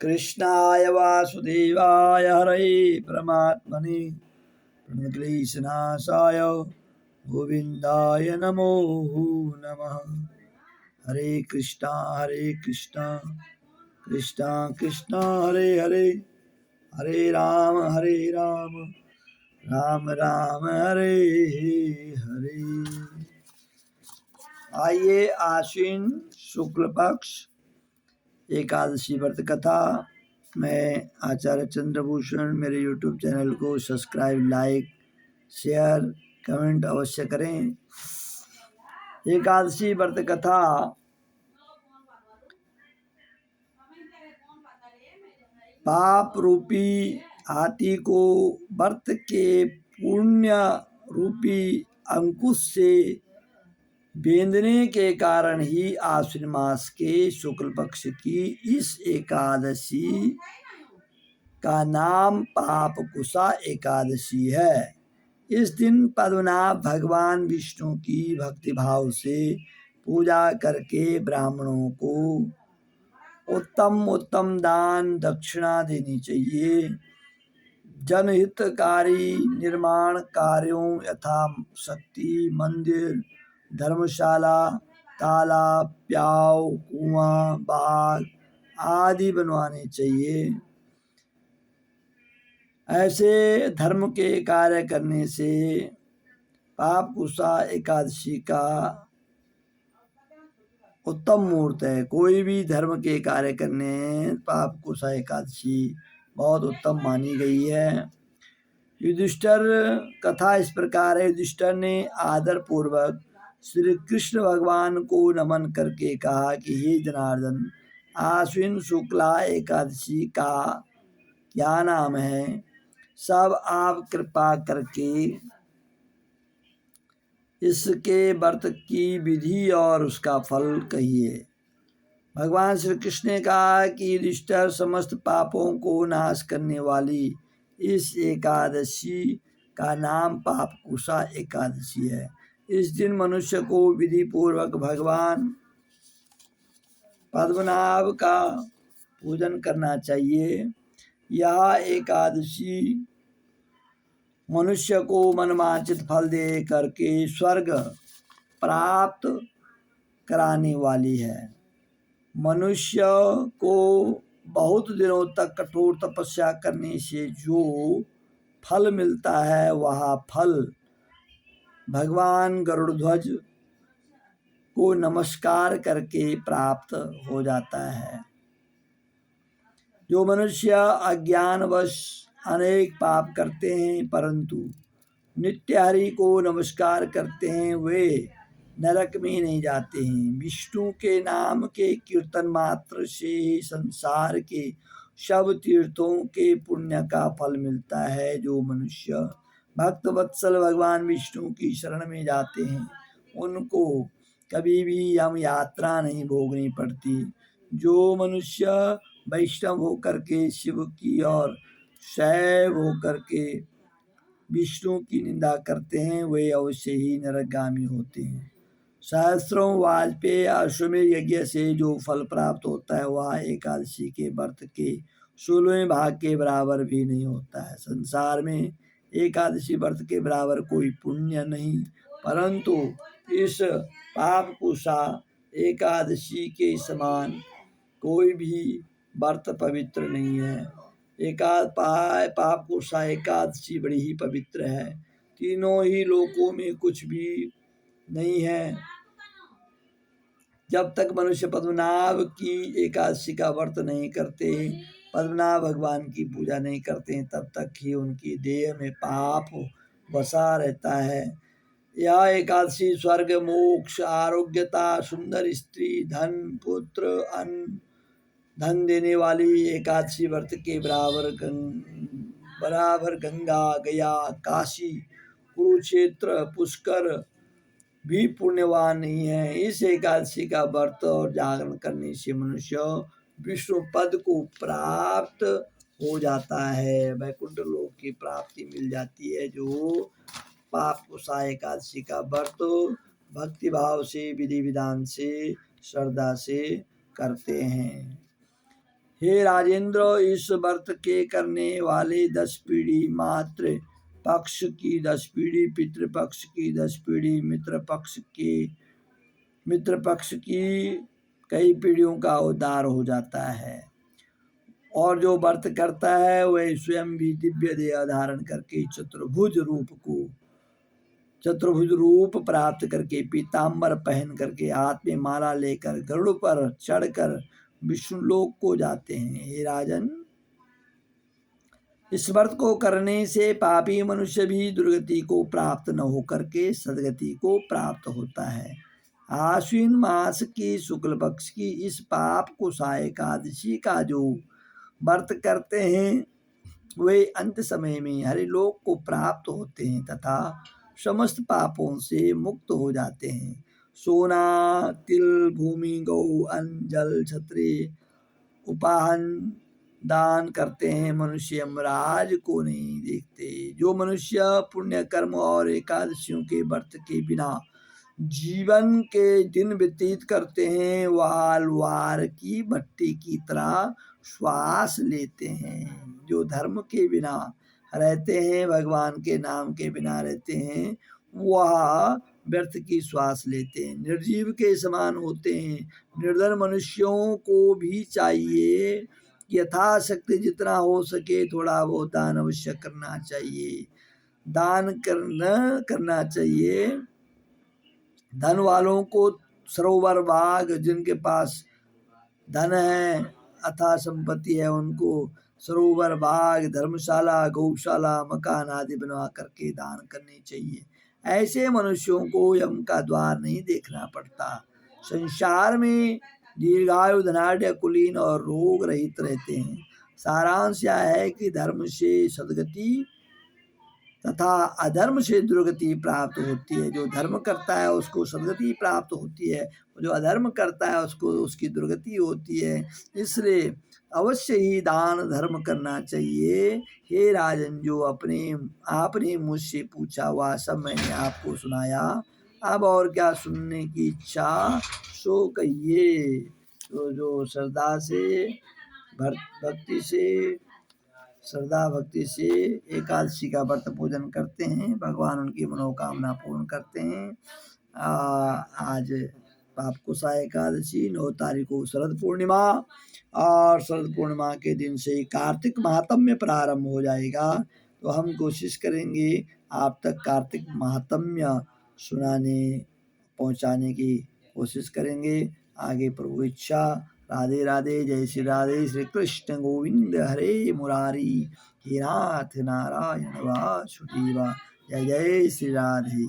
कृष्णाय वासुदेवाय हरये परमात्मने प्रणतक्लेशनाशाय गोविन्दाय नमो नमः। हरे कृष्णा कृष्णा कृष्णा हरे हरे, हरे राम राम राम हरे हरे। आइए आश्विन शुक्ल पक्ष एकादशी व्रत कथा। मैं आचार्य चंद्रभूषण, मेरे यूट्यूब चैनल को सब्सक्राइब, लाइक, शेयर, कमेंट अवश्य करें। एकादशी व्रत कथा पाप रूपी हाथी को व्रत के पुण्य रूपी अंकुश से बेंधने के कारण ही आश्विन मास के शुक्ल पक्ष की इस एकादशी का नाम पापकुशा एकादशी है। इस दिन पद्मनाभ भगवान विष्णु की भक्तिभाव से पूजा करके ब्राह्मणों को उत्तम दान दक्षिणा देनी चाहिए। जनहितकारी निर्माण कार्यों यथा शक्ति मंदिर, धर्मशाला, तालाब, प्याव, कुआं, बाग आदि बनवाने चाहिए। ऐसे धर्म के कार्य करने से पापकुशा एकादशी का उत्तम मुहूर्त है। कोई भी धर्म के कार्य करने पापकुशा एकादशी बहुत उत्तम मानी गई है। युधिष्ठिर कथा इस प्रकार है। युधिष्ठिर ने आदर पूर्वक श्री कृष्ण भगवान को नमन करके कहा कि हे जनार्दन, आश्विन शुक्ला एकादशी का क्या नाम है? सब आप कृपा करके इसके व्रत की विधि और उसका फल कहिए। भगवान श्री कृष्ण ने कहा कि युधिष्ठिर, समस्त पापों को नाश करने वाली इस एकादशी का नाम पापकुशा एकादशी है। इस दिन मनुष्य को विधि पूर्वक भगवान पद्मनाभ का पूजन करना चाहिए। यह एकादशी मनुष्य को मनवांछित फल दे करके स्वर्ग प्राप्त कराने वाली है। मनुष्य को बहुत दिनों तक कठोर तपस्या करने से जो फल मिलता है, वह फल भगवान गरुड़ध्वज को नमस्कार करके प्राप्त हो जाता है। जो मनुष्य अज्ञानवश अनेक पाप करते हैं परंतु नित्य हरि को नमस्कार करते हैं, वे नरक में नहीं जाते हैं। विष्णु के नाम के कीर्तन मात्र से ही संसार के सब तीर्थों के पुण्य का फल मिलता है। जो मनुष्य भक्त वत्सल भगवान विष्णु की शरण में जाते हैं, उनको कभी भी यम यात्रा नहीं भोगनी पड़ती। जो मनुष्य वैष्णव होकर के शिव की और शैव होकर के विष्णु की निंदा करते हैं, वे अवश्य ही नरकगामी होते हैं। सहस्रों वाजपेयी अश्वमेध यज्ञ से जो फल प्राप्त होता है, वह एकादशी के व्रत के 16वें भाग के बराबर भी नहीं होता है। संसार में एकादशी व्रत के बराबर कोई पुण्य नहीं, परंतु इस पापकुशा एकादशी के समान कोई भी व्रत पवित्र नहीं है। पापकुशा एकादशी बड़ी ही पवित्र है। तीनों ही लोकों में कुछ भी नहीं है। जब तक मनुष्य पद्मनाभ की एकादशी का व्रत नहीं करते, पद्मनाभ भगवान की पूजा नहीं करते, तब तक ही उनकी देह में पाप बसा रहता है। यह एकादशी स्वर्ग, मोक्ष, आरोग्यता, सुंदर स्त्री, धन, पुत्र, अन्न, धन देने वाली एकादशी व्रत के बराबर गंगा, गया, काशी, कुरुक्षेत्र, पुष्कर भी पुण्यवान नहीं है। इस एकादशी का व्रत और जागरण करने से मनुष्य विष्णु पद को प्राप्त हो जाता है, वैकुंठ लोक की प्राप्ति मिल जाती है। जो पापकुशा एकादशी का व्रत भक्ति भाव से, विधि विधान से, श्रद्धा से करते हैं। हे राजेंद्र, इस व्रत के करने वाले 10 पीढ़ी मातृ पक्ष की, 10 पीढ़ी पितृपक्ष की, 10 पीढ़ी मित्र पक्ष की कई पीढ़ियों का उद्धार हो जाता है। और जो व्रत करता है वह स्वयं भी दिव्य देह धारण करके चतुर्भुज रूप प्राप्त करके, पीताम्बर पहन करके, हाथ में माला लेकर, गरुड़ पर चढ़कर विष्णु लोक को जाते हैं। हे राजन, इस व्रत को करने से पापी मनुष्य भी दुर्गति को प्राप्त न होकर के सदगति को प्राप्त होता है। आश्विन मास की शुक्ल पक्ष की इस पाप कुशा एकादशी का जो व्रत करते हैं वे अंत समय में हरिलोक को प्राप्त होते हैं तथा समस्त पापों से मुक्त हो जाते हैं। सोना, तिल, भूमि, गौ, अन्न, जल, छत्री, उपाहन दान करते हैं, मनुष्य यमराज को नहीं देखते। जो मनुष्य पुण्य कर्म और एकादशियों के व्रत के बिना जीवन के दिन व्यतीत करते हैं वह अलवार की भट्टी की तरह श्वास लेते हैं। जो धर्म के बिना रहते हैं, भगवान के नाम के बिना रहते हैं, वह व्यर्थ की श्वास लेते हैं, निर्जीव के समान होते हैं। निर्धन मनुष्यों को भी चाहिए यथाशक्ति जितना हो सके थोड़ा बहुत दान अवश्य करना चाहिए। दान करना चाहिए। धन वालों को सरोवर, बाग, जिनके पास धन है अथवा संपत्ति है उनको सरोवर, बाग, धर्मशाला, गौशाला, मकान आदि बनवा करके दान करने चाहिए। ऐसे मनुष्यों को यम का द्वार नहीं देखना पड़ता। संसार में दीर्घायु, धनाढ्य, कुलीन और रोग रहित रहते हैं। सारांश यह है कि धर्म से सदगति तथा अधर्म से दुर्गति प्राप्त होती है। जो धर्म करता है उसको सदगति प्राप्त होती है, जो अधर्म करता है उसको उसकी दुर्गति होती है। इसलिए अवश्य ही दान धर्म करना चाहिए। हे राजन, जो आपने मुझसे पूछा वह सब मैंने आपको सुनाया। अब और क्या सुनने की इच्छा सो कहिए। तो जो श्रद्धा भक्ति से एकादशी का व्रत पूजन करते हैं, भगवान उनकी मनोकामना पूर्ण करते हैं। आज पाप कुशा एकादशी, 9 तारीख को शरद पूर्णिमा, और शरद पूर्णिमा के दिन से कार्तिक महात्म्य प्रारंभ हो जाएगा। तो हम कोशिश करेंगे आप तक कार्तिक महात्म्य पहुंचाने की कोशिश करेंगे। आगे प्रभु इच्छा। राधे राधे। जय श्री राधे। श्री कृष्ण गोविंद हरे मुरारी, हे नाथ नारायण वासुदेवा। जय जय श्री राधे।